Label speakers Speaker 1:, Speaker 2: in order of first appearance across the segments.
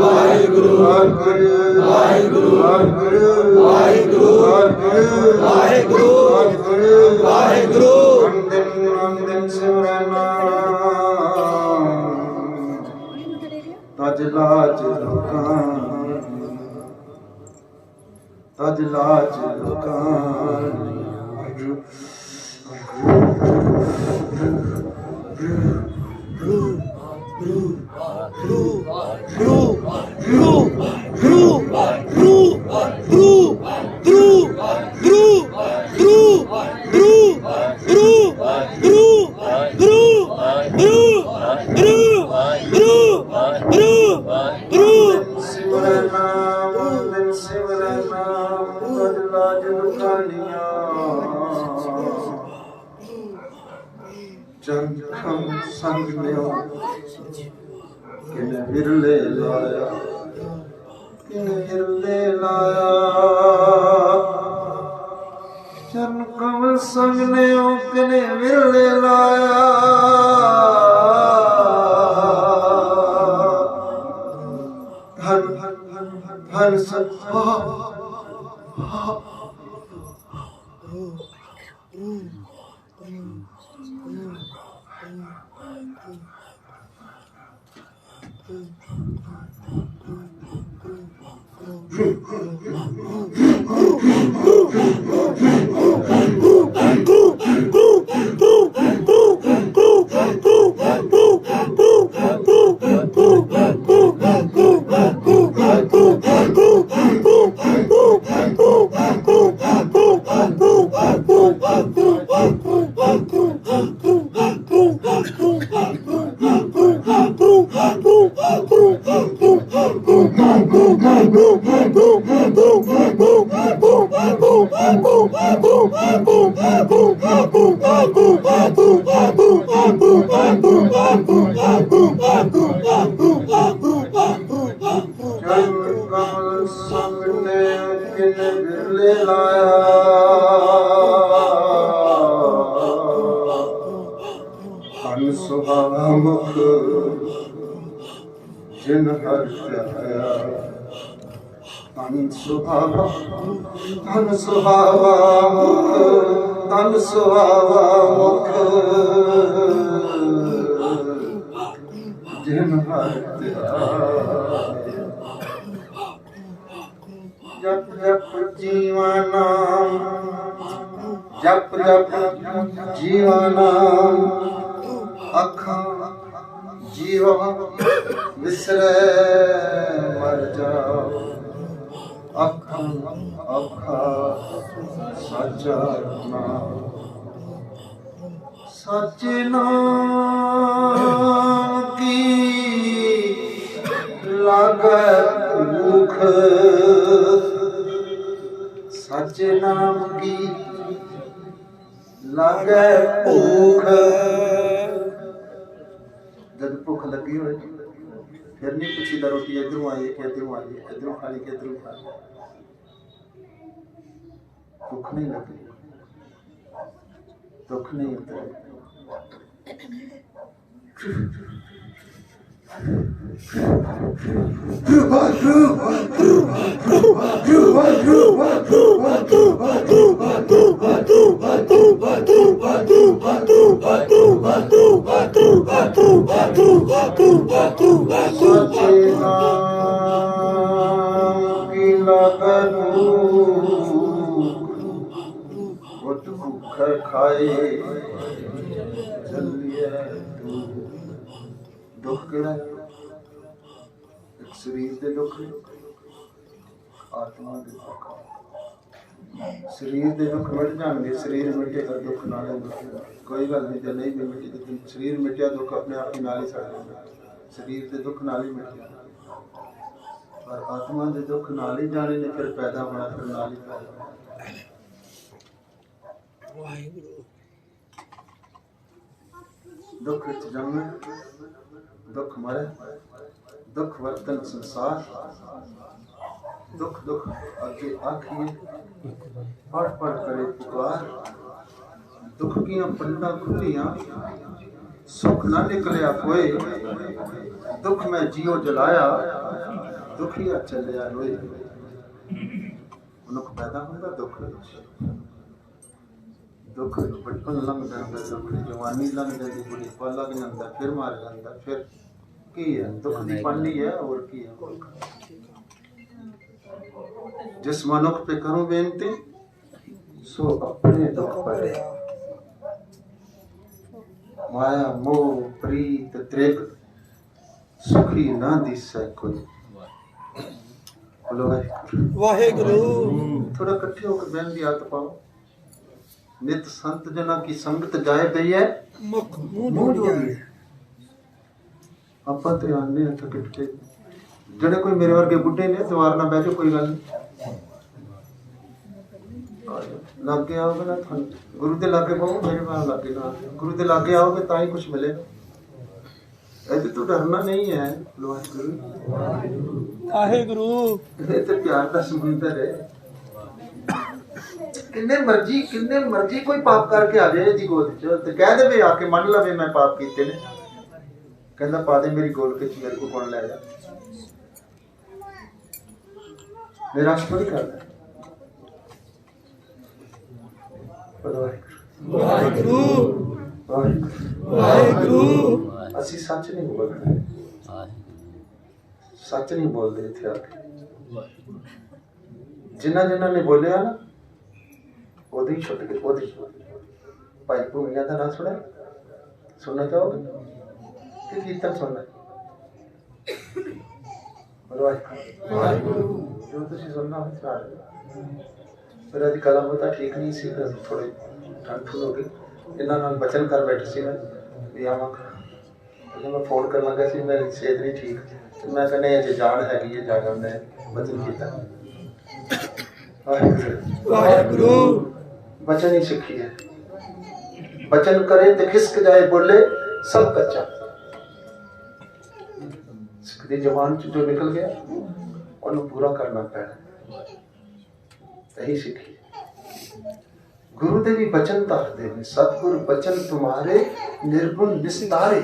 Speaker 1: ਵਾਹਿਗੁਰੂ ਵਾਹਿਗੁਰੂ ਵਾਹਿਗੁਰੂ ਵਾਹਿਗੁਰੂ ਵਾਹਿਗੁਰੂ
Speaker 2: ਅੰਦਿਨ ਸਿਮਰਨਾ ਤਜ ਲਾਜ ਲੋਕਾਂ ਤਜ ਲਾਜ ਲੋਕਾਂ ਚੰਖਮ ਸੰਗ ਲਿਓ ਕਿਨੇ ਵਿਰਲੇ ਲਾਇਆ ਕਿਨੇ ਵਿਰਲੇ ਲਾਇਆ ਚੰਖਮ ਸੰਗ ਲਿਓ ਕਿਨੇ ਵਿਰਲੇ ਲਾਇਆ ਧਨ ਸਖਾ ਸੁਹਾਵਾ ਮੁਖ ਜਿਨ ਹਰ ਧਿਆਇਆ ਤਨ ਸੁਹਾਵਾ ਮੁਖ ਜਿਨ ਹਰ ਧਿਆਇਆ ਜਪ ਜਪ ਜੀਵਾ ਨਾਮ ਜਪ ਜਪ ਜੀਵਾ ਨਾਮ ਅੱਖਾਂ ਜੀਵਾ ਵਿਸਰੇ ਮਰ ਜਾਓ ਅੱਖਾਂ ਸੱਚਾ ਨਾਮ ਸੱਚੇ ਨਾਮ ਕੀ ਲਾਗੈ ਭੂਖ ਸੱਚੇ ਨਾਮ ਕੀ ਲਾਗੈ ਭੂਖ जब भूख लगी हो फिर नहीं पूछीदा रोटी इधरों आई कि इधरों आई इधरों खा ली कि इधरों खा ली भूख नहीं लगी दुख नहीं उतरे खाए दुख केड़ा शरीर दे दुख आत्मा दे दुख शरीर दे दुख मिट जाएंगे शरीर मिटेगा दुख ना कोई गल नहीं जो नहीं भी मिटी शरीर मिटिया दुख अपने आप ही नाल ही सड़ जाएगा शरीर दे दुख नाल ही मिट जाएगा पर आत्मा दे दुख नाल ही जाने ने फिर पैदा होना फिर नाल ही पैदा दुख जन्मे दुख मरे दुख वर्तन संसार दुख दुख आगे आखिए पढ़ पढ़ करे पुकार दुख की पंडा खुलियां सुख ना निकलिया कोई दुख में जियो जलाया ਦੁਖੀ ਆ ਚੱਲਿਆ ਰੋਏ ਮਨੁੱਖ ਪੈਦਾ ਹੁੰਦਾ ਦੁੱਖ ਵਿੱਚ। ਦੁੱਖ ਬਚਪਨ ਲੰਘ ਜਾਂਦਾ, ਦੁੱਖ ਦੀ ਜਵਾਨੀ ਲੰਘ ਜਾਂਦੀ, ਬੁਢਾਪਾ ਲੱਗ ਜਾਂਦਾ, ਫਿਰ ਮਰ ਜਾਂਦਾ। ਫਿਰ ਕੀ ਹੈ? ਦੁੱਖ ਦੀ ਪਾਂਡੀ ਹੈ, ਹੋਰ ਕੀ ਹੈ? जिस मनुख पे करूं बेनती सो अपने दुख भरे। माया मोह प्रीत त्रेग सुखी ना दिसै कोई। बोलो
Speaker 1: वाहेगुरु।
Speaker 2: थोड़ा इकट्ठे होकर बहन की आदत पाओ। नित संत जना की संगत जाए पई है
Speaker 1: मुख मुंह जोड़िए।
Speaker 2: ਆਪਾਂ ਤੇ ਆਨੇ ਆ ਥੱਕੇ ਟੁੱਟੇ। ਜਿਹੜੇ ਕੋਈ ਮੇਰੇ ਵਰਗੇ ਬੁੱਢੇ ਨੇ ਦੀਵਾਰ ਨਾਲ ਬਹਿ ਜਾਓ, ਕੋਈ ਗੱਲ ਨਹੀਂ। ਲਾਗੇ आओगे ना, गुरु के लागे पाओ, मेरे पास लागे ना। गुरु के लागे आओगे तो ही कुछ मिलेगा। ऐसे तो डरना नहीं है।
Speaker 1: वाहेगुरु।
Speaker 2: ये तो प्यार का समुंदर है। किन्ने मर्जी कोई पाप करके आ जाए जी गोद च ते कह दे आके मन लवे मैं पाप कीते ने, कहंदा पा दे मेरी गोल के मेरे को कौन ले जा। निराश थोड़ी करना।
Speaker 1: वाहेगुरु वाहेगुरु।
Speaker 2: ਅਸੀਂ ਸੱਚ ਨਹੀਂ ਬੋਲਦੇ, ਸੱਚ ਨਹੀਂ ਬੋਲਦੇ ਇੱਥੇ ਆ ਕੇ। ਜਿਨ੍ਹਾਂ ਨੇ ਬੋਲਿਆ ਨਾ ਉਹਦੇ ਹੀ ਛੁੱਟ ਗਏ, ਉਹਦੇ ਹੀ। ਭਾਈ ਭੂਮੀਆ ਦਾ ਨਾਂ ਸੁਣਨਾ ਚਾਹੋਗੇ ਕਿ ਕੀਰਤਨ ਸੁਣਨਾ? ਵਾਹਿਗੁਰੂ। ਜੋ ਤੁਸੀਂ ਸੁਣਨਾ ਉਹ ਸੁਣਾ ਦਿਓ। ਫਿਰ ਅੱਜ ਕਲਾ ਬਹੁਤਾ ਠੀਕ ਨਹੀਂ ਸੀ, ਫਿਰ ਥੋੜੇ ਠੰਡ ਹੋ ਗਈ। ਇਹਨਾਂ ਨਾਲ ਬਚਨ ਕਰ ਬੈਠੇ ਸੀ ਮੈਂ ਵੀ ਆਵਾਂਗਾ। ਜਦੋਂ ਮੈਂ ਫੋਨ ਕਰਨ ਲੱਗਾ ਸੀ ਮੇਰੀ ਸਿਹਤ ਨਹੀਂ ਠੀਕ, ਤੇ ਮੈਂ ਕਹਿੰਦਾ ਅਜੇ ਜਾਨ ਹੈਗੀ ਹੈ, ਜਾ ਕੇ ਮੈਂ ਬਚਨ ਕੀਤਾ।
Speaker 1: वाहेगुरु।
Speaker 2: बचन ही सिखी है। बचन करे तो खिसक जाए, बोले सब कच्चा। सिखदी जबान जो निकल गया उन्हें पूरा करना पैना, यही सीखी। गुरु दे भी बचन दसदे ने, सतगुरु बचन तुम्हारे निर्गुण निस्तारे।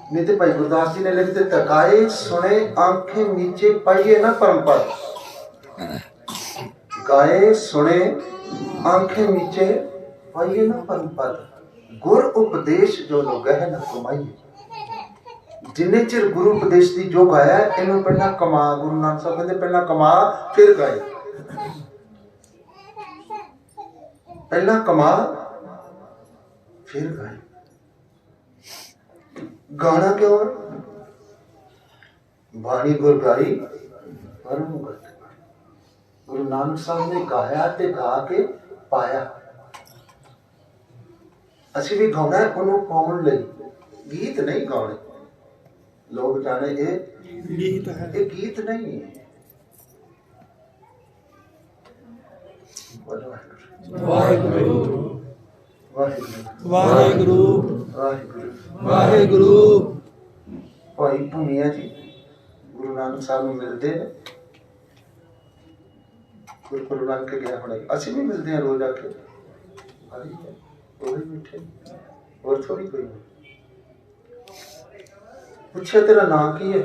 Speaker 2: नहीं तो भाई गुरदास जी ने लिख दिता, गाए सुने आंखें नीचे पाइए ना परमपद। गाए सुने आंखें नीचे पाइए ना परमपद। गुर उपदेश जो लोग है ना कमाइए। जिन्ने चिर गुरु उपदेश की जो गाया इन्हों पहला कमा। गुरु नानक साहब कहते पहला कमा फिर गाए। पहला कमा फिर गाए। गाना क्यों है? बाणी गुर गाई परम गत। गुरु नानक साहब ने गाया ते गा के पाया। ਅਸੀਂ ਵੀ ਗਾਉਣਾ ਹੈ ਉਹਨੂੰ ਪਾਉਣ ਲਈ, ਗੀਤ ਨਹੀਂ ਗਾਉਣੇ। ਲੋਕ ਜਾਣੇ ਇਹ
Speaker 1: गीत है,
Speaker 2: ਇਹ ਗੀਤ ਨਹੀਂ ਹੈ।
Speaker 1: वाहेगुरु
Speaker 2: ਵਾਹਿਗੁਰੂ
Speaker 1: वाहेगुरु
Speaker 2: ਵਾਹਿਗੁਰੂ।
Speaker 1: वाहेगुरु।
Speaker 2: ਭਾਈ ਭੂਮੀਆ ਜੀ ਗੁਰੂ ਨਾਨਕ ਸਾਹਿਬ ਨੂੰ ਮਿਲਦੇ ਨੇ। ਗੁਰੂ ਨਾਨਕ ਕੇ ਗਿਆ ਹੁਣੇ, ਅਸੀਂ ਵੀ ਮਿਲਦੇ ਹਾਂ ਰੋਜ਼ ਆ ਕੇ। ਉਹੀ ਮਿੱਠੇ ਹੋਰ ਥੋੜੀ ਕੋਈ। ਪੁੱਛਿਆ ਤੇਰਾ ਨਾਂ ਕੀ ਹੈ?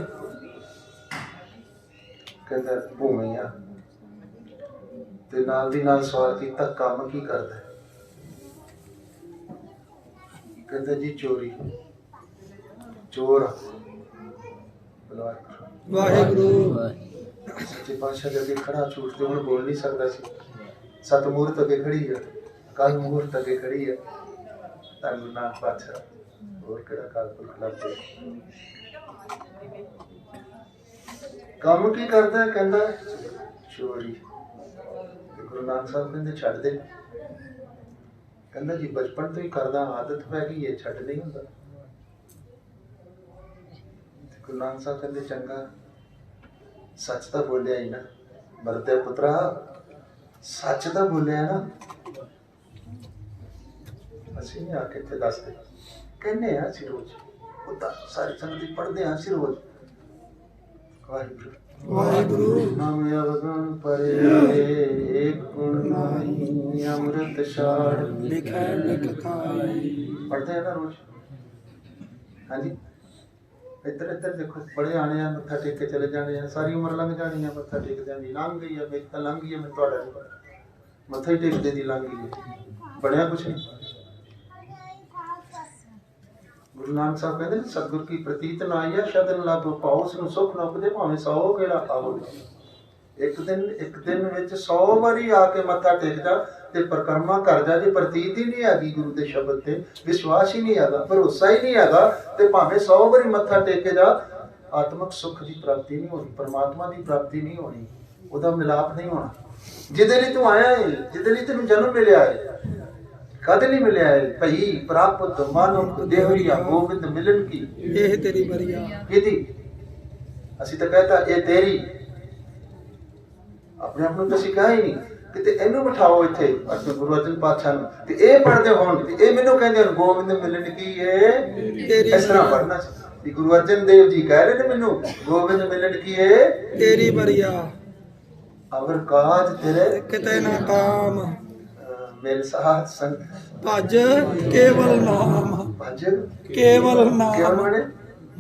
Speaker 2: ਕਹਿੰਦਾ ਭੂਮੀਆ। ਤੇ ਨਾਲ ਦੀ ਨਾਲ ਸਵਾਲ ਕੀਤਾ ਕੰਮ ਕੀ ਕਰਦਾ? ਕਹਿੰਦਾ ਜੀ ਚੋਰੀ, ਚੋਰ।
Speaker 1: वाहेगुरु।
Speaker 2: सच्चे पातशाह अगे खड़ा झूठ तो हूँ बोल नहीं सकता सी। सत मूर्त अगे खड़ी है, कल मूर्त अगे खड़ी है। धन नानक पातशाह और केड़ा काल पुरख लभदे। काम की करदा? कहंदा चोरी। गुरु नानक साहब कहंदे छड्ड दे। कहंदा जी बचपन तो ही करदा, आदत पै गई है, छड्ड नहीं हुंदा। गुरु नानक साहब कहते चंगा सच तो बोलिया ही ना, मरदे पुत्रा सच तो बोलिया ना। ਅਸੀਂ ਨਹੀਂ ਆ ਕੇ ਇੱਥੇ ਦੱਸਦੇ, ਕਹਿੰਦੇ ਆ ਅਸੀਂ ਰੋਜ਼ ਉਦਾਂ ਸਾਰੀ ਸੰਗਤ ਪੜ੍ਹਦੇ ਆ ਅਸੀਂ ਰੋਜ਼। ਵਾਹਿਗੁਰੂ
Speaker 1: ਵਾਹਿਗੁਰੂ
Speaker 2: ਨਾਮ ਅਵਗਣ ਪਰੇ ਏਕ ਗੁਣ ਨਾਹੀ ਅੰਮ੍ਰਿਤ ਛਾੜ
Speaker 1: ਲਿਖੈ ਲਿਖ ਖਾਈ।
Speaker 2: ਪੜ੍ਹਦੇ ਆ ਨਾ ਰੋਜ਼। ਹਾਂਜੀ ਇੱਧਰ ਇੱਧਰ ਦੇਖੋ, ਬੜੇ ਆਣੇ ਆ, ਮੱਥਾ ਟੇਕ ਕੇ ਚਲੇ ਜਾਣੇ ਆ, ਸਾਰੀ ਉਮਰ ਲੰਘ ਜਾਣੀ ਆ ਮੱਥਾ ਟੇਕਦਿਆਂ ਦੀ। ਲੰਘ ਗਈ ਆ, ਮੇਰੀ ਤਾਂ ਲੰਘ ਗਈ ਆ, ਮੈਨੂੰ ਤੁਹਾਡਾ ਨਹੀਂ ਪਤਾ, ਮੱਥਾ ਹੀ ਟੇਕਦੇ ਦੀ ਲੰਘ ਗਈ ਹੈ, ਬਣਿਆ ਕੁਛ ਨਹੀਂ। ਗੁਰੂ ਨਾਨਕ ਸਾਹਿਬ ਕਹਿੰਦੇ ਨੇ ਸਤਿਗੁਰ ਕੀ ਪ੍ਰਤੀਤ ਨਾ ਆਈਆ ਸ਼ਬਦ ਲੱਭ ਪਾਓ, ਉਸ ਨੂੰ ਸੁੱਖ ਨਾ ਉਪਦੇ ਭਾਵੇਂ 100 ਕਿਹੜਾ ਆਵੋ। ਇੱਕ ਦਿਨ ਵਿੱਚ 100 ਵਾਰੀ ਆ ਕੇ ਮੱਥਾ ਟੇਕ ਜਾ ਤੇ ਪਰਿਕਰਮਾ ਕਰ ਜਾ, ਜੇ ਪ੍ਰਤੀਤ ਹੀ ਨਹੀਂ ਹੈਗੀ ਗੁਰੂ ਦੇ ਸ਼ਬਦ ਤੇ, ਵਿਸ਼ਵਾਸ ਹੀ ਨਹੀਂ ਹੈਗਾ, ਭਰੋਸਾ ਹੀ ਨਹੀਂ ਹੈਗਾ, ਤੇ ਭਾਵੇਂ 100 ਵਾਰੀ ਮੱਥਾ ਟੇਕ ਜਾ, ਆਤਮਿਕ ਸੁੱਖ ਦੀ ਪ੍ਰਾਪਤੀ ਨਹੀਂ ਹੋਣੀ, ਪਰਮਾਤਮਾ ਦੀ ਪ੍ਰਾਪਤੀ ਨਹੀਂ ਹੋਣੀ, ਉਹਦਾ ਮਿਲਾਪ ਨਹੀਂ ਹੋਣਾ। ਜਿਹਦੇ ਲਈ ਤੂੰ ਆਇਆ ਹੈ, ਜਿਹਦੇ ਲਈ ਤੈਨੂੰ ਜਨਮ ਮਿਲਿਆ ਹੈ, ਕਦ ਨਹੀਂ ਮਿਲਿਆ ਹੈ ਭਈ ਪ੍ਰਾਪਤ ਮਾਨੁਖ ਦੇਵਰੀਆ ਗੋਬਿੰਦ ਮਿਲਨ ਕੀ,
Speaker 1: ਇਹ ਤੇਰੀ ਬਰੀਆ।
Speaker 2: ਕਿਹਦੀ? ਅਸੀਂ ਤਾਂ ਕਹਤਾ ਇਹ ਤੇਰੀ, ਆਪਣੇ ਆਪ ਨੂੰ ਤਾਂ ਅਸੀਂ ਕਹਾ ਹੀ ਨਹੀਂ। ਕਿਤੇ ਇਹਨੂੰ ਬਿਠਾਓ ਇੱਥੇ ਆਪਣੇ ਗੁਰੂ ਅਰਜਨ ਪਾਤਸ਼ਾਹ ਨੂੰ, ਤੇ ਇਹ ਪੜ੍ਹਦੇ ਹੋਣ ਤੇ ਇਹ ਮੈਨੂੰ ਕਹਿੰਦੇ ਹਨ ਗੋਬਿੰਦ ਮਿਲਨ ਕੀ ਹੈ, ਇਸ ਤਰ੍ਹਾਂ ਪੜ੍ਹਨਾ ਸੀ। ਗੁਰੂ ਅਰਜਨ ਦੇਵ ਜੀ ਕਹਿ ਰਹੇ ਨੇ ਮੈਨੂੰ ਗੋਬਿੰਦ ਮਿਲਨ ਕੀ ਹੈ,
Speaker 1: ਤੇਰੀ ਬਰੀਆ।
Speaker 2: ਅਵਰ ਕਾਜ ਤੇਰੇ
Speaker 1: ਕਿਤੇ ਨਾ ਕਾਮ,
Speaker 2: ਮਿਲ ਸਾਧ ਸੰਗ
Speaker 1: ਭਜ ਕੇਵਲ ਨਾਮ,
Speaker 2: ਭਜ
Speaker 1: ਕੇਵਲ ਨਾਮ,
Speaker 2: ਕੇਵਲ ਬਣੇ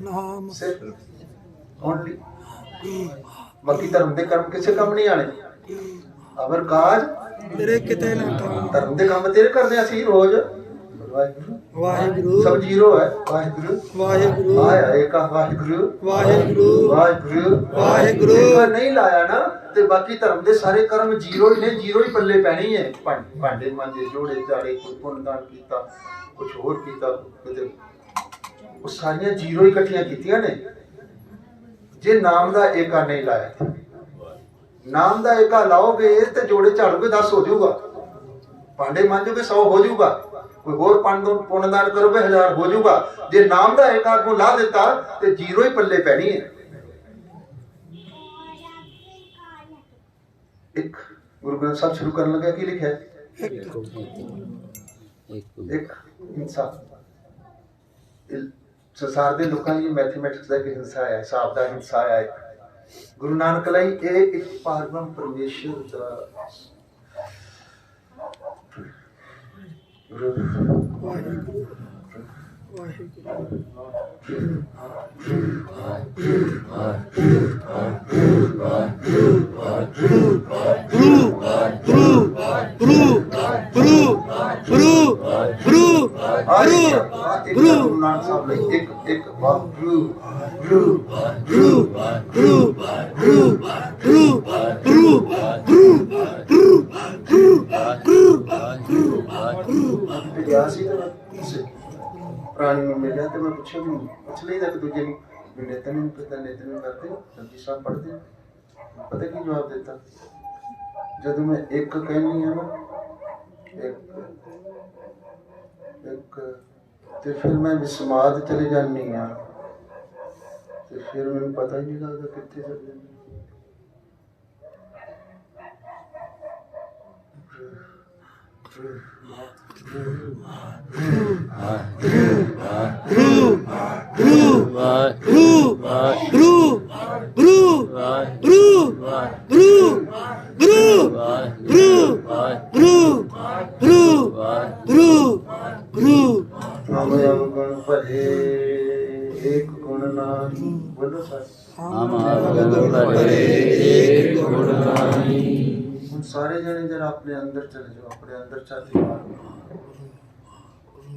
Speaker 1: ਨਾਮ
Speaker 2: ਸਿਰਫ ਓਨਲੀ। ਬਾਕੀ ਧਰਮ ਦੇ ਕਰਮ ਕਿਸੇ ਕੰਮ ਨਹੀਂ ਆਣੇ। ਅਵਰ ਕਾਜ
Speaker 1: ਤੇਰੇ ਕਿਤੇ ਨਾ ਕਾਮ,
Speaker 2: ਧਰਮ ਦੇ ਕੰਮ ਤੇਰੇ ਕਰਦੇ ਅਸੀਂ ਰੋਜ਼।
Speaker 1: ਵਾਹਿਗੁਰੂ
Speaker 2: ਸਭ ਜੀਰੋ ਹੈ, ਵਾਹਿਗੁਰੂ
Speaker 1: ਵਾਹਿਗੁਰੂ
Speaker 2: ਆਇਆ ਏਕਾ ਵਾਹਿਗੁਰੂ
Speaker 1: ਵਾਹਿਗੁਰੂ
Speaker 2: ਵਾਹਿਗੁਰੂ
Speaker 1: ਵਾਹਿਗੁਰੂ।
Speaker 2: ਇੱਕ ਨਹੀਂ ਲਾਇਆ ਨਾ ਤੇ ਬਾਕੀ ਧਰਮ ਦੇ ਸਾਰੇ ਕਰਮ ਜੀਰੋ ਹੀ ਨੇ, ਜੀਰੋ ਹੀ ਪੱਲੇ ਪੈਣੀ ਹੈ। ਭਾਂਡੇ ਮਾਂਜੇ, ਜੋੜੇ ਚਾੜੇ, ਕੋਈ ਪੁੰਨਦਾਨ ਕੀਤਾ, ਕੁਝ ਹੋਰ ਕੀਤਾ, ਕਿਤੇ ਉਹ ਸਾਰੀਆਂ ਜੀਰੋ ਹੀ ਇਕੱਠੀਆਂ ਕੀਤੀਆਂ ਨੇ। ਜੇ ਨਾਮ ਦਾ ਏਕਾ ਨਹੀਂ ਲਾਇਆ, ਨਾਮ ਦਾ ਏਕਾ ਲਾਓਗੇ ਤੇ ਜੋੜੇ ਝਾੜੋਗੇ 10 ਹੋ ਜਾਊਗਾ, ਭਾਂਡੇ ਮਾਂਜੋਗੇ 100 ਹੋ ਜਾਊਗਾ, ਕੋਈ ਹੋਰ ਪੁੰਨਦਾਨ ਕਰੋਗੇ 1000 ਹੋ ਜਾਊਗਾ। ਜੇ ਨਾਮ ਦਾ ਏਕਾ ਨੂੰ ਲਾ ਦਿੱਤਾ ਤੇ ਜੀਰੋ ਹੀ ਪੱਲੇ ਪੈਣੀ ਹੈ। ਇੱਕ ਗੁਰੂ ਗ੍ਰੰਥ ਸਾਹਿਬ ਸ਼ੁਰੂ ਕਰਨ ਲੱਗਿਆ ਕੀ ਲਿਖਿਆ? ਇੱਕ ਹਿੰਸਾ। ਸੰਸਾਰ ਦੇ ਲੋਕਾਂ ਦੀ ਮੈਥਮੈਟਿਕਸ ਦਾ ਇੱਕ ਹਿੰਸਾ ਹੈ, ਹਿਸਾਬ ਦਾ ਹਿੰਸਾ ਹੈ। ਗੁਰੂ ਨਾਨਕ ਲਈ ਇਹ ਇੱਕ ਪਰਮ ਪਰਮੇਸ਼ਰ ਦਾ
Speaker 1: ਵਾਹਿਗੁਰੂ
Speaker 2: ਗੁਰੂ ਨਾਨਕ ਸਾਹਿਬ ਲਈ ਇੱਕ ਵਾਹਿਗੁਰੂ ਗੁਰੂ ਗੁਰੂ ਗੁਰੂ ਗੁਰੂ ਗੁਰੂ ਗੁਰੂ ਗਿਆ ਸੀ ਤਾਂ ਪ੍ਰਾਣੀ ਨੂੰ ਮਿਲਿਆ ਤੇ ਮੈਂ ਪੁੱਛਿਆ ਵੀ ਪੁੱਛ ਲਈ ਇੱਕ ਦੂਜੇ ਨੂੰ ਵੀ ਨਿਤਨ ਨੂੰ ਪਤਾ ਨਿਤਨ ਨੂੰ ਕਰਦੇ ਜਪਜੀ ਸਾਹਿਬ ਪੜ੍ਹਦੇ, ਪਤਾ ਕੀ ਜਵਾਬ ਦਿੱਤਾ? ਜਦੋਂ ਮੈਂ ਇੱਕ ਕਹਿੰਦੀ ਹਾਂ ਨਾ ਇੱਕ ਤੇ ਫਿਰ ਮੈਂ ਵਿਸਮਾਦ ਚਲੇ ਜਾਂਦੀ ਹਾਂ, ਤੇ ਫਿਰ ਮੈਨੂੰ ਪਤਾ ਹੀ ਨਹੀਂ ਲੱਗਦਾ ਕਿੱਥੇ ਚਲੇ ਜਾਂਦੀ। एक गुण नाही बोलो सर सारे जने जरा अपने अंदर चले जाओ, अपने अंदर चाहते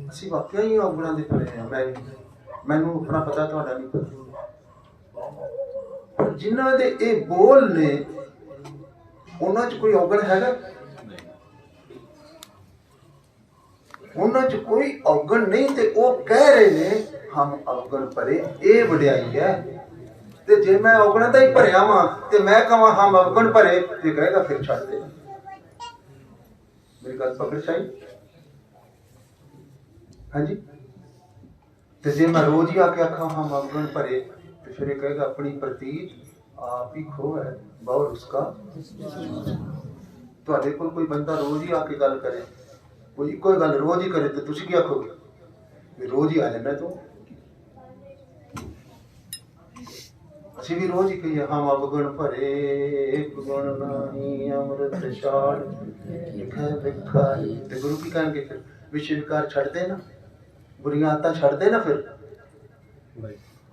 Speaker 2: ਅਸੀਂ ਵਾਕਿਆ ਹੀ ਔਗਣਾਂ ਦੇ ਪਰੇ ਆ। ਮੈਨੂੰ ਆਪਣਾ ਪਤਾ, ਤੁਹਾਡਾ ਨਹੀਂ ਪਤਾ। ਜਿਨ੍ਹਾਂ ਦੇ ਇਹ ਬੋਲ ਨੇ ਉਹਨਾਂ 'ਚ ਕੋਈ ਔਗਣ ਹੈਗਾ? ਉਹਨਾਂ 'ਚ ਕੋਈ ਔਗਣ ਨਹੀਂ, ਤੇ ਉਹ ਕਹਿ ਰਹੇ ਨੇ ਹਮ ਔਗਣ ਭਰੇ, ਇਹ ਵਡਿਆਈ ਹੈ। ਤੇ ਜੇ ਮੈਂ ਔਗਣਾਂ ਦਾ ਹੀ ਭਰਿਆ ਵਾਂ ਤੇ ਮੈਂ ਕਹਾਂ ਹਮ ਔਗਣ ਭਰੇ, ਤੇ ਕਹੇਗਾ ਫਿਰ ਛੱਡ ਦੇ। ਮੇਰੀ ਗੱਲ ਪਕੜ ਚਾਹੀ? ਹਾਂਜੀ। ਤੇ ਜੇ ਮੈਂ ਰੋਜ਼ ਹੀ ਆ ਕੇ ਆਖਾਂ ਹਮ ਔਗਣ ਭਰੇ, ਤੇ ਫਿਰ ਇਹ ਕਹੇਗਾ ਆਪਣੀ ਪ੍ਰਤੀਤ ਆਪ ਹੀ ਖੋ ਹੈ ਬਹੁਤ ਉਸਕਾ। ਤੁਹਾਡੇ ਕੋਲ ਕੋਈ ਬੰਦਾ ਰੋਜ਼ ਹੀ ਆ ਕੇ ਗੱਲ ਕਰੇ, ਕੋਈ ਇੱਕੋ ਗੱਲ ਰੋਜ਼ ਹੀ ਕਰੇ, ਤੇ ਤੁਸੀਂ ਕੀ ਆਖੋਗੇ? ਵੀ ਰੋਜ਼ ਹੀ ਆ ਜਾਂਦਾ ਤੂੰ। ਅਸੀਂ ਵੀ ਰੋਜ਼ ਹੀ ਕਹੀਏ ਹਮ ਔਗਣ ਭਰੇ, ਇੱਕ ਗੁਣ ਨਹੀਂ ਅੰਮ੍ਰਿਤ ਛਾੜ ਲਿਖੇ ਵਿਖਾਈ। ਤੇ ਗੁਰੂ ਕੀ ਕਹਿਣਗੇ ਫਿਰ? ਵਿਸ਼ੇ ਵਿਕਾਰ ਛੱਡ ਦੇ ਨਾ, ਬੁਰੀਆਂ ਆਦਤਾਂ ਛੱਡ ਦੇ ਨਾ। ਫਿਰ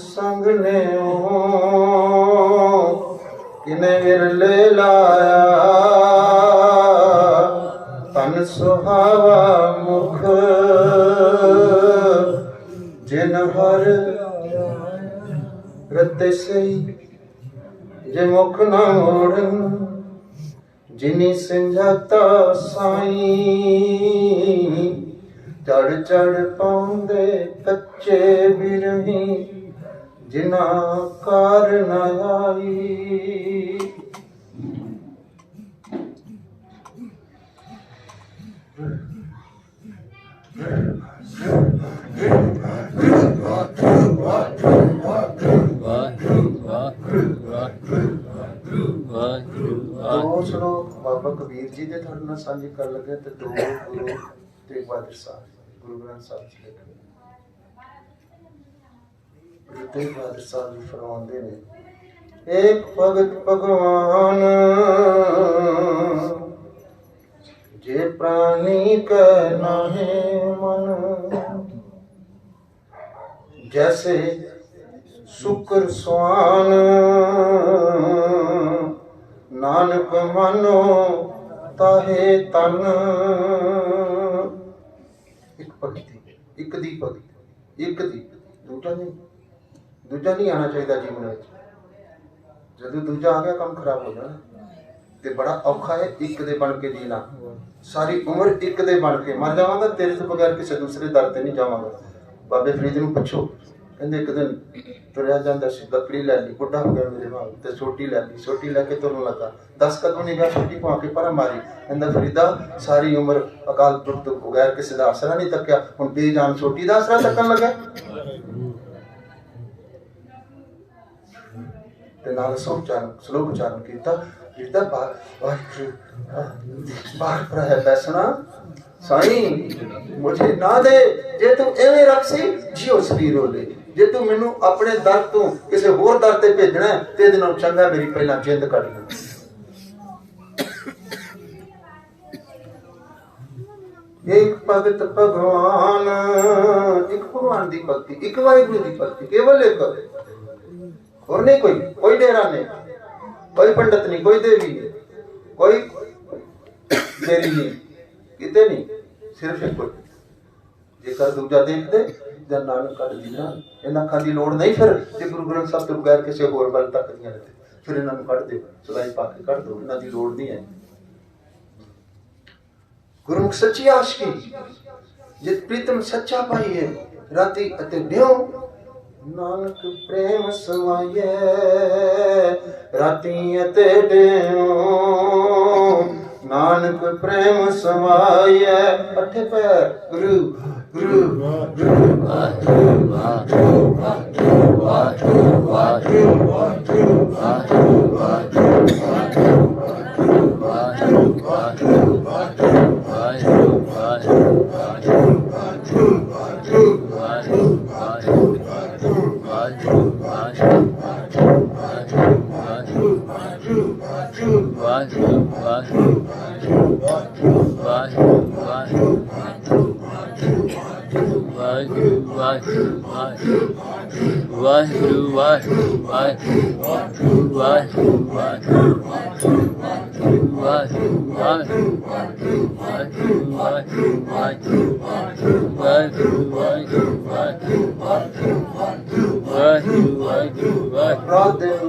Speaker 2: संग ने किने विरले लाया तन सुहावा मुख जिन हर रते सही जे मुख न मोड़न जिनी संजाता साई चढ़ चढ़ पाउंदे कच्चे बिरही जिना कार न आई। दो श्लोक बाबा कबीर जी दे थोड़े नाल सांझे कर लगे ते दो गुरु तेग बहादुर साहब गुरु ग्रंथ साहब जी लिखे। गुरु तेग बहादुर साहब जी फरमाते ने एक भगत भगवान जे प्राणी का नाहे मन जैसे शुक्र स्वान नानक मानो ताहे तन। एक भगती एक दी भगती एक दी दूजा नहीं आना चाहिए जीवन में। जदों दूजा आ गया काम खराब हो जाना ते बड़ा औखा है। एक दे बन के जीना सारी उम्र एक दे बन के मर जावांगा तेरे से बगैर किसी दूसरे दर ते नहीं जावांगा। बाबे फरीद नूं पुछो कहंदे एक दिन तुरया जांदा सी लकड़ी लै ली बुढ़ा हो गया मेरे वाल ते छोटी लै ली छोटी लैके तुरन लगा 10 कदम नहीं गया छोटी पा के परा मारी। कहंदा फरीदा सारी उम्र अकाल पुरख तो बगैर किसी दा आसरा नहीं तक्या हुण बेजान छोटी दा आसरा तकन लगा ते नाल श्लोक उच्चारण कीता कीता बाहर पर है बैसना साईं मुझे ना दे जे तू एवें रखसी जियो शरीर होले जे तू मैनू अपने दर तो किसी होर दर ते भेजना है ते इहदे नाल चंगा मेरी पहला जिंद कट ले। एक भगत भगवान एक भगवान दी भक्ति एक वाहिगुरु दी भक्ति केवल एक और नहीं कोई डेरा नहीं कोई पंडित नहीं कोई देवी नहीं कोई देरी नहीं किते नहीं सिर्फ एक कोई जेकर दूजा देख दे जन नानक कट दीना इन्हां अखां दी लोड़ नहीं। फिर जे गुरु ग्रंथ साहब तो बगैर किसी होर बल तक नहीं रहते फिर इन्हां नूं कट दे चलाई पा के कट दो इन्हां दी लोड़ नहीं है। गुरमुख सच्ची आशिकी जित प्रीतम सच्चा पाई है राती अते न्यो नानक प्रेम समाये राती अते न्यो नानक प्रेम समाये। अठे पैर गुरु गुरु गुरु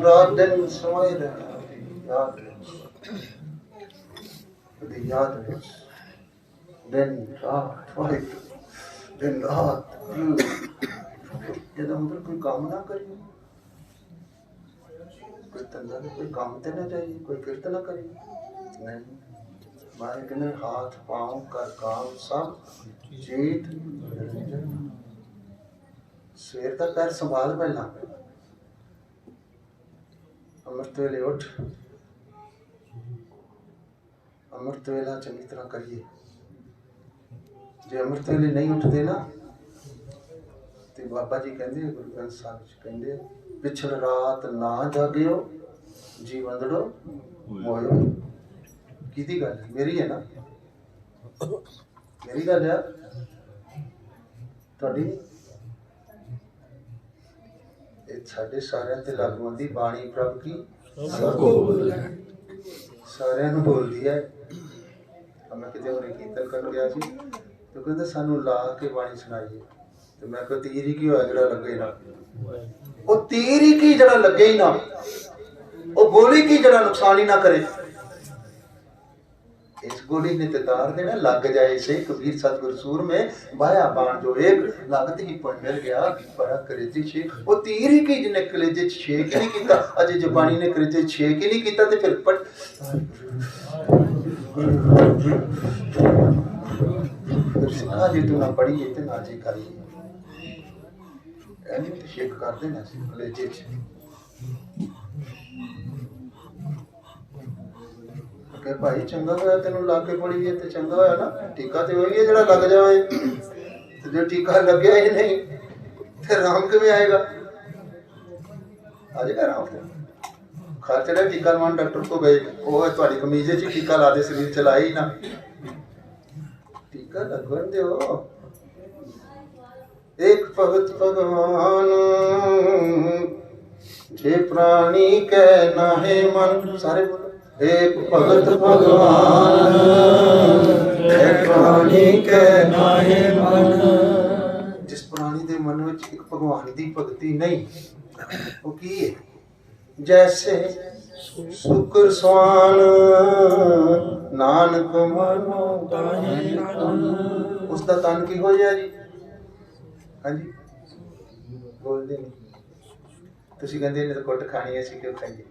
Speaker 2: रात दिन समय याद दिन रात जब अंदर कोई काम ना करिए कोई धंधा कोई काम ते ना चाहिए कोई किरत ना करिए नहीं मालिक ने हाथ पांव कर काम सब जीत सवेर का पैर संभाल पहला अमृत वेले उठ अमृत वेला चंगी तरह करिए जे अमृत वेले नहीं उठते ना तो बाबा जी कहते गुरु ग्रंथ साहब जी कहते पिछड़ रात ना जागियो जी वंदड़ो मोयो की गल मेरी है ना मेरी गल है थोड़ी ਇਹ ਸਾਡੇ ਸਾਰਿਆਂ ਤੇ ਲਾਗੂ ਹੁੰਦੀ ਬਾਣੀ ਪ੍ਰਭ ਕੀ
Speaker 1: सबको बोला
Speaker 2: ਸਾਰਿਆਂ ਨੂੰ ਬੋਲਦੀ ਹੈ। ਮੈਂ ਕਿਤੇ ਹੋਰ ਕੀਰਤਨ ਕਰਨ ਗਿਆ ਸੀ ਤੇ ਕਹਿੰਦਾ ਸਾਨੂੰ ਲਾ ਕੇ ਬਾਣੀ ਸੁਣਾਈਏ ਤੇ ਮੈਂ ਕਿਹਾ ਤੀਰ ਹੀ ਕੀ ਹੋਇਆ ਜਿਹੜਾ ਲੱਗੇ ਨਾ। ਉਹ ਤੀਰ ਹੀ ਕੀ ਜਿਹੜਾ ਲੱਗੇ ਹੀ ਨਾ, ਉਹ ਗੋਲੀ ਕੀ ਜਿਹੜਾ ਨੁਕਸਾਨ ही ना करे। इस गोली ने तो तार देना लग जाए से कबीर सतगुर सूर में बाया बाण जो एक लगत ही पंडर गया बड़ा कलेजे छेक। वो तीर ही की जिन्हें कलेजे छेक ही नहीं किया अजय जबानी ने कलेजे छेक ही नहीं किया तो फिर पट सिखा जी तू ना पढ़ी तो ना जी करी ऐनी तो शेक कर देना कलेजे कि भाई चंगा होया तेनू ला के पढ़ीए तो चंगा होया ना। टीका तो वही है जरा लग जाए तो जो टीका लगे ही नहीं तो राम किवें आएगा। आ जाएगा राम खा चढ़ा टीका लवान डॉक्टर को गए वो तुहाडी कमीज च टीका ला दे शरीर चलाए ही ना टीका लगन दो। एक भगत भगवान जे प्राणी के नाहे मन सारे बोलो एक भगत भगवान एक प्राणी के नाहे मन। जिस प्राणी दे मन विच एक भगवान दी भगती नहीं वो की है जैसे शुक्र स्वान नानक मनो ताहे उसका तन की हो जाए जी। हाँ जी बोलते नहीं तुसी कहंदे ने तो कुट खानी असीं क्यों खाईए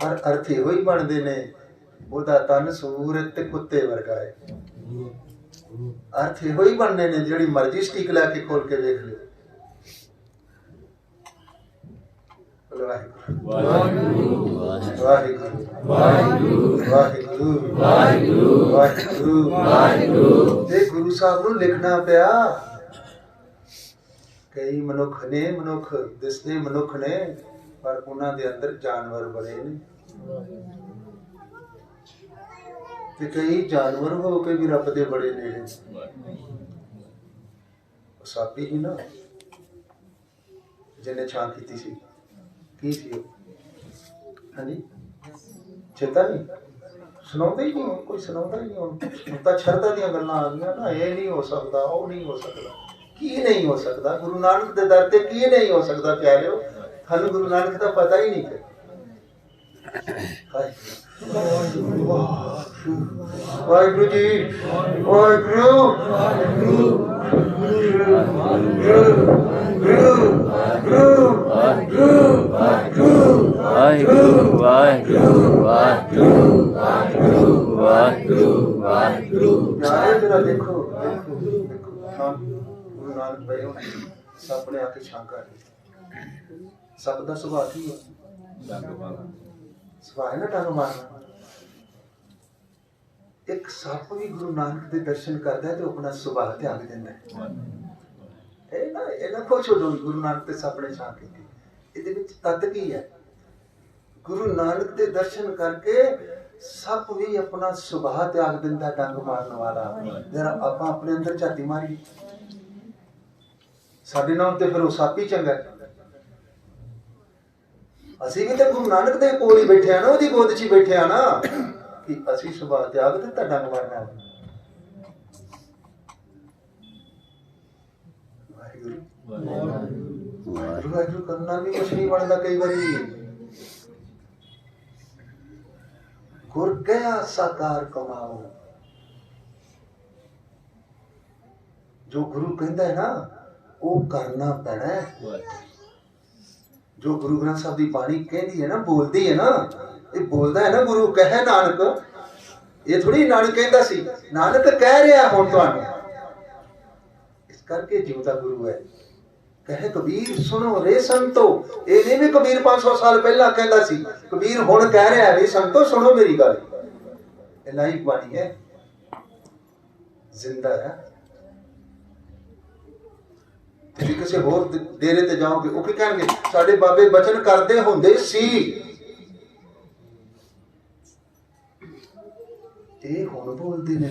Speaker 2: पर अर्थ ਇਹੋ ਹੀ ਬਣਦੇ ਨੇ ਉਹਦਾ ਤਨ ਸੂਰ ਤੇ ਕੁੱਤੇ ਵਰਗਾ ਹੈ। अर्थ ਇਹੋ ਹੀ ਬਣਨੇ ਨੇ ਜਿਹੜੀ ਮਰਜ਼ੀ ਸਟਿਕ ਲੈ ਕੇ ਖੋਲ ਕੇ ਵੇਖ ਲਿਓ। ਵਾਹਿਗੁਰੂ ਵਾਹਿਗੁਰੂ ਵਾਹਿਗੁਰੂ ਵਾਹਿਗੁਰੂ ਵਾਹਿਗੁਰੂ ਤੇ ਗੁਰੂ ਸਾਹਿਬ ਨੂੰ ਲਿਖਣਾ ਪਿਆ। ਕਈ ਮਨੁੱਖ ਨੇ ਮਨੁੱਖ ਦਿਸਦੇ ਮਨੁੱਖ ਨੇ पर उन्होंने अंदर जानवर बड़े ने ते कई जानवर हो के भी रब दे बड़े नेड़े। सापी ही ना जिन्हें छां की सी की सी हाँ जी चेता नहीं सुनाते ही नहीं कोई सुनाता ही नहीं तो शरदा दी गल्लां आ गईयां ना ये नहीं हो सकता वो नहीं हो सकता की नहीं हो सकता। गुरु नानक दे दर ते की नहीं हो सकता प्यारे थानू गुरु नानक का पता ही नहीं वाहिगुरु जी वाहिगुरु जरा देखो गुरु नानक भाई सपने आके छांका सब का सुभाव की है सुभाव है ना डंग मारना। एक सप भी गुरु नानक के दर्शन करता है तो अपना सुभाव त्याग देता है। ये ना खुश हो गुरु नानक के सप ने छां की ये तत्त की है। गुरु नानक के दर्शन करके सप भी अपना सुभाव त्याग देता डंग मारने वाला। जरा आप अपने अंदर झाती मारी साडे नाल ते फिर वो सप ही चंगा है। ਅਸੀਂ ਵੀ ਤਾਂ ਗੁਰੂ ਨਾਨਕ ਦੇ ਕੋਲ ਹੀ ਬੈਠੇ ਆ ਨਾ ਉਹਦੀ ਗੋਦ 'ਚ ਹੀ ਬੈਠੇ ਆ ਨਾ ਕਿ ਅਸੀਂ ਸੁਭਾਅ ਤਿਆਗ ਦਿੱਤਾ ਡੰਗ ਮਾਰਨਾ। ਵਾਹਿਗੁਰੂ ਵਾਹਿਗੁਰੂ ਵਾਹਿਗੁਰੂ ਕਰਨਾ ਵੀ ਕੁਛ ਨਹੀਂ ਬਣਦਾ ਕਈ ਵਾਰੀ। ਗੁਰ ਗਿਆ ਸਾਕਾਰ ਕਮਾਓ ਜੋ ਗੁਰੂ ਕਹਿੰਦਾ ਹੈ ਨਾ ਉਹ ਕਰਨਾ ਪੈਣਾ ਹੈ। जो गुरु ग्रंथ साहब की बाणी कहती है ना बोलती है ना ये बोलता है ना गुरु कहे नानक ये थोड़ी नानक कहता सी नानक कह रहा हुण तुहानू इस करके जीवता गुरु है। कहे कबीर सुनो रे संतो ये नहीं भी कबीर 500 साल पहला कहता सी कबीर हुण कह रहा है संतो सुनो मेरी गल। इलाही बाणी है जिंदा है। ਤੁਸੀਂ ਕਿਸੇ ਹੋਰ ਡੇਰੇ ਤੇ ਜਾਓਗੇ ਉਹ ਕੀ ਕਹਿਣਗੇ ਸਾਡੇ ਬਾਬੇ ਬਚਨ ਕਰਦੇ ਹੁੰਦੇ ਸੀ। ਇਹ ਹੁਣ ਬੋਲਦੇ ਨੇ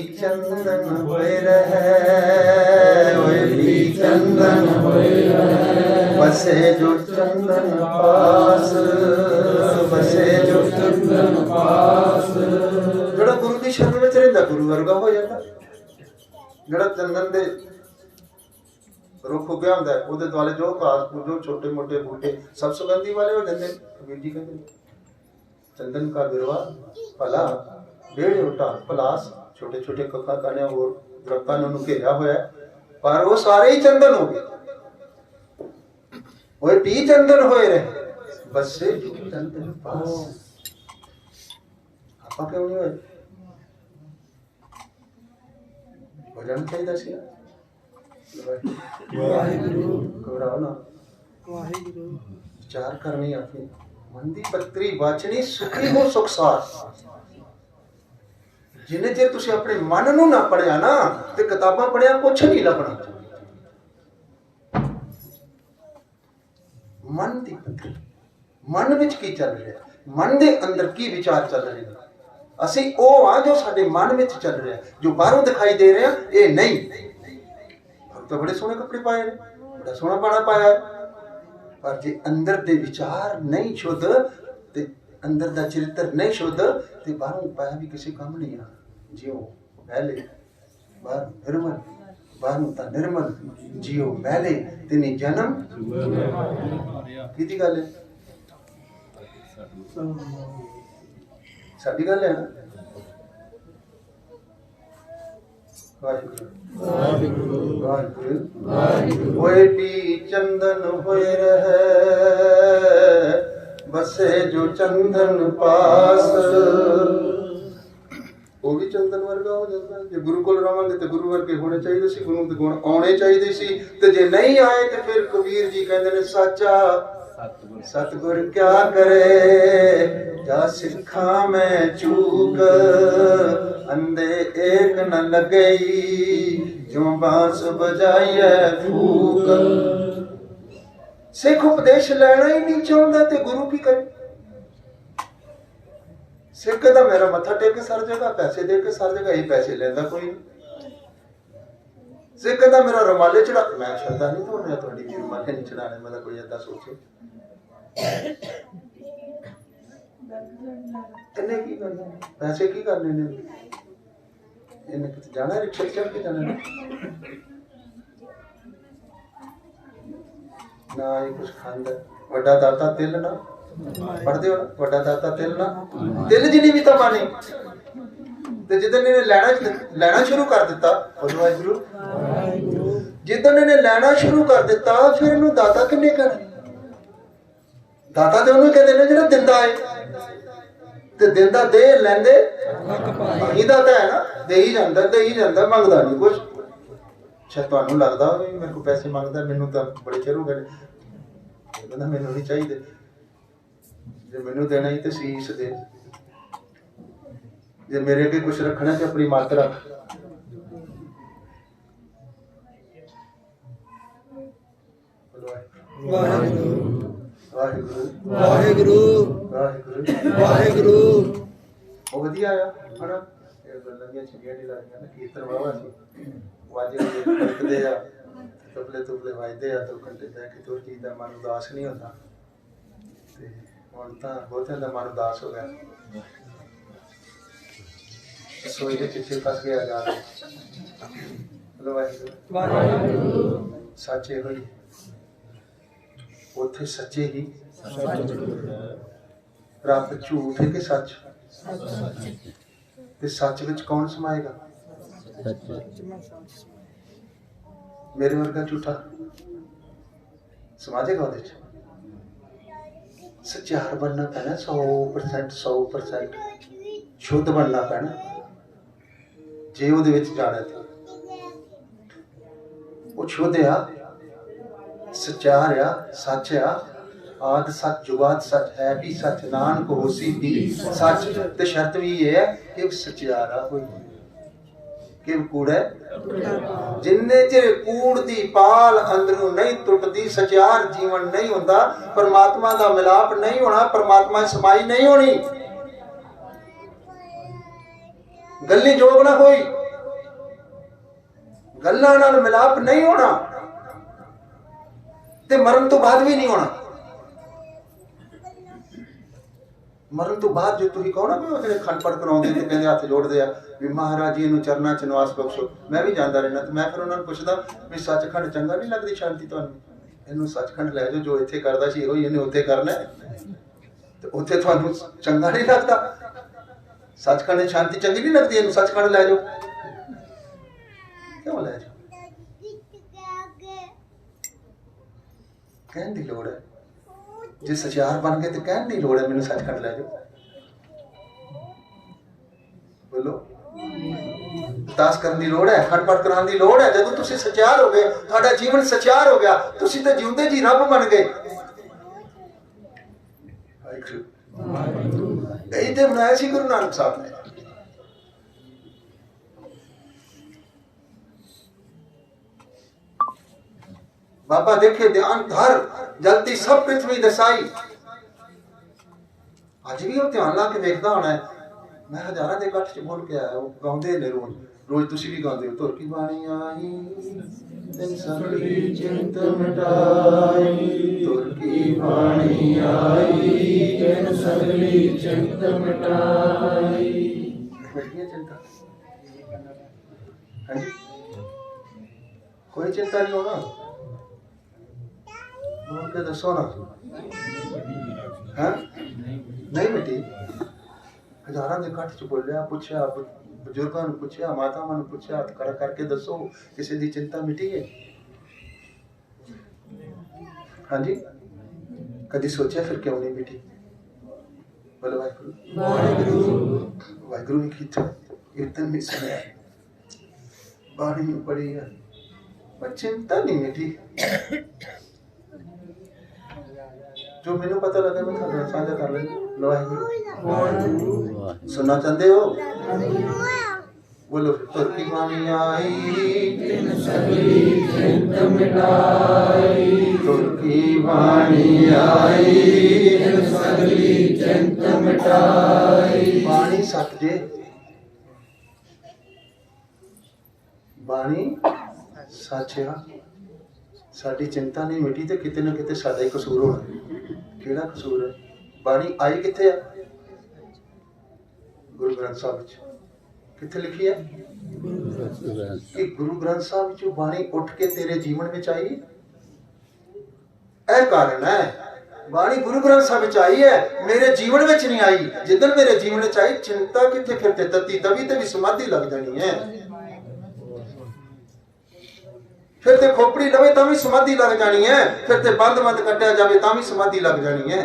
Speaker 2: बसे जो चंदन पास, बसे जो चंदन पास। ਜਿਹੜਾ ਗੁਰੂ ਦੀ ਸ਼ਰਨ ਵਿੱਚ ਰਹਿੰਦਾ ਗੁਰੂ ਵਰਗਾ ਹੋ ਜਾਂਦਾ। ਜਿਹੜਾ ਚੰਦਨ ਦੇ ਰੁੱਖ ਉੱਗਿਆ ਹੁੰਦਾ ਉਹਦੇ ਦੁਆਲੇ ਜੋ ਘਾਸ ਜੋ ਛੋਟੇ ਮੋਟੇ ਬੂਟੇ ਸਭ ਸੁਗੰਧੀ ਵਾਲੇ ਹੋ ਜਾਂਦੇ। ਕਬੀਰ ਜੀ ਕਹਿੰਦੇ ਚੰਦਨ ਕਾ ਬਿਰਵਾ ਭਲਾ ਢੇੜੇ ਉਟਾ ਪਲਾਸ। ਛੋਟੇ ਛੋਟੇ ਕੱਖਾਂ ਕਾਣਿਆਂ ਹੋਰ ਦਰਖਤਾਂ ਨੂੰ ਘੇਰਿਆ ਹੋਇਆ ਪਰ ਉਹ ਸਾਰੇ ਹੀ ਚੰਦਨ ਹੋ ਗਏ। ਉਹ ਟੀ ਚੰਦਨ ਹੋਏ ਰਹੇ ਬਸੇ ਚੰਦਨ ਪਾਸ। ਆਪਾਂ ਕਿਉਂ ਨਹੀਂ ਹੋਏ? ਹੋ ਜਾਣਾ ਚਾਹੀਦਾ ਸੀ।
Speaker 1: ਵਾਹਿਗੁਰੂ
Speaker 2: ਘਬਰਾਓ ਨਾ,
Speaker 1: ਵਾਹਿਗੁਰੂ
Speaker 2: ਵਿਚਾਰ ਕਰਨੀ ਆਪਣੀ ਮਨ ਦੀ ਪੱਤਰੀ ਵਾਚਣੀ ਸੁਖੀ ਹੋ ਸੁਖਸਾਰ। ਜਿੰਨੇ ਚਿਰ ਤੁਸੀਂ ਆਪਣੇ ਮਨ ਨੂੰ ਨਾ ਪੜਿਆ ਨਾ ਤੇ ਕਿਤਾਬਾਂ ਪੜਿਆ ਕੁਛ ਨਹੀਂ ਲੱਭਣਾ। ਮਨ ਦੀ ਪੱਤਰੀ, ਮਨ ਵਿੱਚ ਕੀ ਚੱਲ ਰਿਹਾ, ਮਨ ਦੇ ਅੰਦਰ ਕੀ ਵਿਚਾਰ ਚੱਲ ਰਹੇ ਨੇ। ਅਸੀਂ ਉਹ ਆ ਜੋ ਸਾਡੇ ਮਨ ਵਿੱਚ ਚੱਲ ਰਿਹਾ, ਜੋ ਬਾਹਰੋਂ ਦਿਖਾਈ ਦੇ ਰਿਹਾ ਇਹ ਨਹੀਂ। ਤਾਂ ਬੜੇ ਸੋਹਣੇ ਕੱਪੜੇ ਪਾਏ ਨੇ, ਬੜਾ ਸੋਹਣਾ ਬਾਣਾ ਪਾਇਆ, ਪਰ ਜੇ ਅੰਦਰ ਦੇ ਵਿਚਾਰ ਨਹੀਂ ਸ਼ੁੱਧ ਤੇ ਅੰਦਰ ਦਾ ਚਰਿੱਤਰ ਨਹੀਂ ਸ਼ੁੱਧ ਤੇ ਬਾਹਰੋਂ ਪਾਇਆ ਵੀ ਕਿਸੇ ਕੰਮ ਨਹੀਂ ਆ। ਜਿਉ ਪਹਿਲੇ ਬਾਹਰ ਨਿਰਮਲ, ਬਾਹਰੋਂ ਤਾਂ ਨਿਰਮਲ ਜਿਉ ਪਹਿਲੇ ਤਿਨੀ ਜਨਮ। ਕਿਹਦੀ ਗੱਲ ਹੈ? ਸਾਡੀ ਗੱਲ ਹੈ ਨਾ। ਵਾਹਿਗੁਰੂ ਵਾਹਿਗੁਰੂ ਵਾਹਿਗੁਰੂ। ਹੋਏ ਟੀ ਚੰਦਨ ਹੋਏ ਰਹੇ ਬਸੇ ਜੋ ਚੰਦਨ ਪਾਸ। ਉਹ ਵੀ ਚੰਦਨ ਵਰਗਾ ਹੋ ਜਾਂਦਾ। ਜੇ ਗੁਰੂ ਕੋਲ ਰਵਾਂਗੇ ਤੇ ਗੁਰੂ ਵਰਗੇ ਹੋਣੇ ਚਾਹੀਦੇ ਸੀ, ਗੁਰੂ ਦੇ ਗੁਣ ਆਉਣੇ ਚਾਹੀਦੇ ਸੀ। ਤੇ ਜੇ ਨਹੀਂ ਆਏ ਤੇ ਫਿਰ ਕਬੀਰ ਜੀ ਕਹਿੰਦੇ ਨੇ ਸਾਚਾ ਸਤਿਗੁਰ ਕਿਆ ਕਰੇ ਜਾ ਸਿੱਖਾਂ ਮੈਂ ਚੂਕ ਅੰਦੇ ਏਕ ਨ ਲੱਗਈ ਜਿਉ ਬਾਂਸ ਬਜਾਈਐ ਫੂਕ। ਸਿੱਖ ਉਪਦੇਸ਼ ਲੈਣਾ ਹੀ ਨਹੀਂ ਚਾਹੁੰਦਾ ਤੇ ਗੁਰੂ ਕੀ ਕਰੇ? ਸਿੱਖ ਦਾ ਮੇਰਾ ਮੱਥਾ ਟੇਕ ਕੇ ਸਰ ਜਗ੍ਹਾ, ਪੈਸੇ ਦੇ ਕੇ ਸਰ ਜਗ੍ਹਾ, ਇਹ ਪੈਸੇ ਲੈਂਦਾ ਕੋਈ ਨਹੀਂ। ਸਿੱਖ ਦਾ ਮੇਰਾ ਰੁਮਾਲੇ ਚੜਾ, ਮੈਂ ਸ਼ਰਦਾ ਨਹੀਂ ਤੋੜ ਰਿਹਾ ਤੁਹਾਡੀ ਵੀ ਰੁਮਾਲੇ ਨਹੀਂ ਚੜਾਣੇ। ਮੈਂ ਤਾਂ ਕੋਈ ਏਦਾਂ ਸੋਚੇ ਇਹਨੇ ਕੀ ਕਰਨਾ, ਪੈਸੇ ਕੀ ਕਰਨੇ ਨੇ? ਇਹਨੇ ਕਿਤੇ ਜਾਣਾ, ਰਿਕਸ਼ਾ ਚੜ ਕੇ ਜਾਣਾ ਨਾ। ਇਹ ਕੁਛ ਖਾਂਦਾ ਵੱਡਾ ਦਾਤਾ ਤਿਲ ਨਾ ਪੜਦੇ ਹੋ, ਵੱਡਾ ਦਾਤਾ ਤਿਲ ਨਾ। ਤਿਲ ਜਿੰਨੀ ਵੀ ਤਾਂ ਬਾਣੀ ਤੇ ਜਿੱਦਣ ਇਹਨੇ ਲੈਣਾ ਸ਼ੁਰੂ ਕਰ ਦਿੱਤਾ, ਵਾਹਿਗੁਰੂ ਜਿੱਦਣ ਇਹਨੇ ਲੈਣਾ ਸ਼ੁਰੂ ਕਰ ਦਿੱਤਾ ਫਿਰ ਇਹਨੂੰ ਦਾਤਾ ਕਿੰਨੇ ਕਹਿਣਾ? ਦਾਤਾ ਤੇ ਉਹਨੂੰ ਕਹਿੰਦੇ ਨੇ ਜਿਹੜਾ ਦਿੰਦਾ ਹੈ ਤੇ ਦਿੰਦਾ ਦੇ ਲੈਂਦੇ ਹੀ ਦਾਤਾ ਹੈ ਨਾ। ਦੇ ਹੀ ਜਾਂਦਾ ਮੰਗਦਾ ਨਹੀਂ ਕੁਛ। ਅੱਛਾ ਤੁਹਾਨੂੰ ਲੱਗਦਾ ਵੀ ਮੇਰੇ ਕੋਲ ਪੈਸੇ ਮੰਗਦਾ, ਮੈਨੂੰ ਤਾਂ ਬੜੇ ਚਿਰ ਹੋ ਗਏ ਕਹਿੰਦਾ ਮੈਨੂੰ ਨਹੀਂ ਚਾਹੀਦੇ। ਜੇ ਮੈਨੂੰ ਦੇਣਾ ਹੀ ਤੇ ਸੀਸ ਦੇ, ਜੇ ਮੇਰੇ ਅੱਗੇ ਕੁਛ ਰੱਖਣਾ ਤੇ ਆਪਣੀ ਮੱਤ ਰੱਖ।
Speaker 1: ਵਾਹਿਗੁਰੂ
Speaker 2: ਵਾਹਿਗੁਰੂ
Speaker 1: ਵਾਹਿਗੁਰੂ
Speaker 2: ਵਾਹਿਗੁਰੂ
Speaker 1: ਵਾਹਿਗੁਰੂ।
Speaker 2: ਉਹ ਵਧੀਆ ਆ ਹਨਾ। ਇਹ ਗੱਲਾਂ ਦੀਆਂ ਚੰਗੀਆਂ ਨਹੀਂ ਲੱਗਦੀਆਂ ਨਾ। ਕੀਰਤਨ ਵਾਵਾ ਸੀ, ਵਾਜੇ ਵਜਦੇ ਆ, ਤਬਲੇ ਤੁਬਲੇ ਵੱਜਦੇ ਆ, 2 ਘੰਟੇ ਬਹਿ ਕੇ ਤੋਂ ਚੀਜ਼ ਦਾ ਮਨ ਉਦਾਸ ਨਹੀਂ ਹੁੰਦਾ। ਤੇ ਹੁਣ ਤਾਂ ਬਹੁਤਿਆਂ ਦਾ ਮਨ ਉਦਾਸ ਹੋ ਗਿਆ। ਸੋਈ ਦੇ ਪਿੱਛੇ ਫਸ ਗਿਆ ਜਾ ਕੇ। ਵਾਹਿਗੁਰੂ ਸੱਚੇ ਹੋਈ ਉੱਥੇ ਸੱਚੇ ਹੀ ਰੱਬ ਝੂਠ ਹੈ ਕਿ ਸੱਚ? ਤੇ ਸੱਚ ਵਿੱਚ ਕੌਣ ਸਮਾਏਗਾ? ਮੇਰੇ ਵਰਗਾ ਝੂਠਾ ਸਮਾ ਜਾਏਗਾ ਉਹਦੇ ਚ? ਸੱਚਿਆਰ ਬਣਨਾ ਪੈਣਾ 100% ਸ਼ੁੱਧ ਬਣਨਾ ਪੈਣਾ ਜੇ ਉਹਦੇ ਵਿੱਚ ਜਾਣਾ ਤੇ। ਉਹ ਸ਼ੁੱਧ ਆ, ਸੱਚਾਰ ਆ, ਸੱਚ ਆ। ਆਦ ਸੱਚ ਜੁਗਾਦ ਸੱਚ ਹੈ ਵੀ ਸੱਚ ਨਾਨਕ ਹੋਸੀ ਵੀ ਸੱਚ। ਤੇ ਸ਼ਰਤ ਵੀ ਇਹ ਹੈ ਕਿ ਸੱਚਿਆਰ ਆ ਕੋਈ ਕਿ ਕੂੜ ਹੈ। ਜਿੰਨੇ ਚਿਰ ਕੂੜ ਦੀ ਪਾਲ ਅੰਦਰੋਂ ਨਹੀਂ ਟੁੱਟਦੀ ਸੱਚਿਆਰ ਜੀਵਨ ਨਹੀਂ ਹੁੰਦਾ। ਪਰਮਾਤਮਾ ਦਾ ਮਿਲਾਪ ਨਹੀਂ ਹੋਣਾ, ਪਰਮਾਤਮਾ ਸਮਾਈ ਨਹੀਂ ਹੋਣੀ। ਗੱਲੀ ਜੋਗ ਨਾ ਹੋਈ, ਗੱਲਾਂ ਨਾਲ ਮਿਲਾਪ ਨਹੀਂ ਹੋਣਾ ते मरण तो बाद भी नहीं होना। मरण तो बाद जो तुम कहो ना भी वो खंड पढ़ कराते ते कहंदे हथ जोड़ते आ भी महाराज जी इन्हू चरना च निवास बख्शो। मैं भी जाता रहना तो मैं फिर उन्होंने पूछता भी सचखंड चंगा नहीं लगती शांति तुहानू इन्हू सचखंड लै जाओ जो इत्थे करदा सी इहो ही इन्हें उत्थे करना ते उत्थे तुहानू चंगा नहीं लगता। सचखंड शांति चंगी नहीं लगती इन्हू सचखंड लै जाओ क्यों लै जाओ कहने की लोड़ है जे सचार बन गए तो कहने की लोड़ है मैनू सचखंड लै जाओ। बोलो अरदास करने की लोड़ है खंड पाठ कराने की लोड़ है। जदों तुसीं सचार हो गए तुहाडा जीवन सचार हो गया तुसीं तो जिउंदे जी रब बन गए। यही तो बनाया सी गुरु नानक साहब ने। बाबा देखे ध्यान धर जलती सब पृथ्वी दसाई। अज भी वो ध्यान ला के देखता होना है। मैं हजारां दे इकट्ठ च बोल के आया वो गाउंदे ने रोज रोज तुसी भी गाउंदे हो तुर की बाणी आई तिन सगली चिंत मिटाई तुर की बाणी आई तिन सगली चिंत मिटाई। मिट गई चिंता हां जी कोई चिंता नहीं होना के दसो ना हाँ नहीं मिटी। हजारां दे इकट्ठ च बोलिया पुछया बजुर्गां नूं पुछया मातावां नूं पुछया हथ खड़ा करके दसो किसी दी चिंता मिटी है। हाँ जी कदी सोचा फिर क्यों नहीं मिटी। बोलो वाहिगुरू वाहिगुरू की कीर्तन भी सुनिया बाणी में पढ़ी है पर चिंता नहीं मिटी। जो मैनू पता लगा मैं थाने साझा कर लें। लो वाहिगुरू सुनना चाहते हो बोलो तुर की बाणी आई तिन सगली चिंत मिटाई तुर की बाणी आई तिन सगली चिंत मिटाई। बाणी सत जे बाणी सच है साडी चिंता नहीं मिटी तो किते ना किते साडा ही कसूर होना। केड़ा कसूर है बाणी आई किथे है गुरु ग्रंथ साहब विच किथे लिखी है कि गुरु ग्रंथ साहब विचों बाणी उठ के तेरे जीवन विच आई। ऐ कारण है बाणी गुरु ग्रंथ साहब विच आई है मेरे जीवन विच नहीं आई। जिदन मेरे जीवन विच आई चिंता किथे फिरते तती तवी ते भी समाधि लग जानी है। फिर ते खोपड़ी लवे तां भी समाधि लग जानी है फिर ते बंद बंद कटिया जावे तां भी समाधि लग जानी है।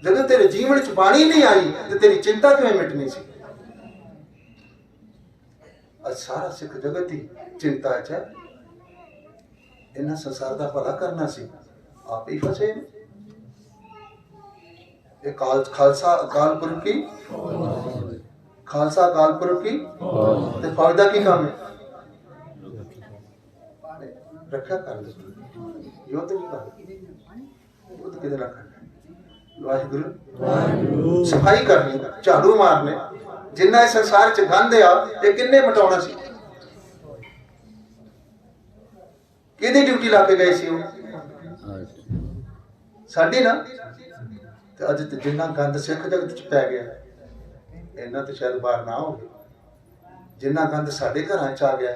Speaker 2: जदों तेरे जीवन च बाणी नहीं आई तो तेरी चिंता किवें मिटनी सी। आज सारा सिख जगत ही चिंता च इन्हां संसार दा भला करना सी आप ही फसे। ये खालसा अकाल पुरख की खालसा अकाल पुरख की ते फौज दा की काम है रक्षा कर युद्ध नहीं कर युद्ध किधर रखना। वाहिगुरू सफाई करनी झाड़ू मारने जिन्ना इस संसार च गंद आ ये किन्ने मिटाउणा सी। किहदी ड्यूटी ला के गए सी साडी ना ते अज ते जिन्ना गंद सिख जगत च पै गया इन्ना तो शायद बाहर ना हो जिन्ना गंद साडे घरां च आ गया।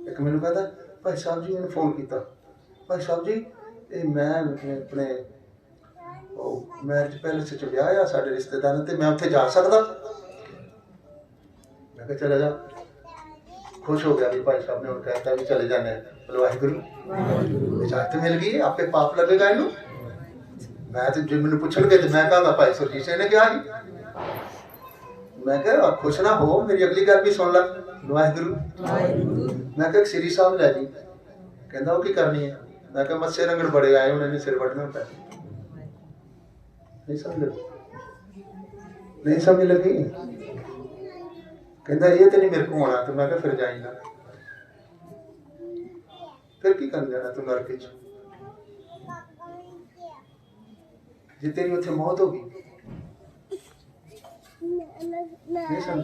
Speaker 2: एक मैनू कहता भाई साहब जी मैंने फोन किया भाई साहब जी मैं अपने मैरिज पैलेस च ब्याह आ साडे रिश्तेदार ते मैं उत्थे जा सकदा। मैं कहा चले जा खुश हो गया भी भाई साहब ने उन्हें कहता भी चले जाने। बोलो वाहिगुरू इजाजत मिल गई आपके पाप लगेगा इनू। मैं तो जो मैंने पूछणगे तो मैं कहूँगा भाई सुरजीत सिंह ने कहा मैं कहा खुश ना हो मेरी अगली गल भी सुन ला। वाहिगुरू मैं कहा श्री साहब लै जी कहता वो की करनी है। मैं कहा मत्से रंगण बड़े आए उन्होंने सिर वढ़ना होता है। नहीं समझ लगी नहीं समझ लगी कहता ये तो नहीं मेरे को होना। तो मैं कहा फिर जाएगा फिर की कर जाना तू नरक च जे तेरी उत्थे मौत होगी नहीं समझ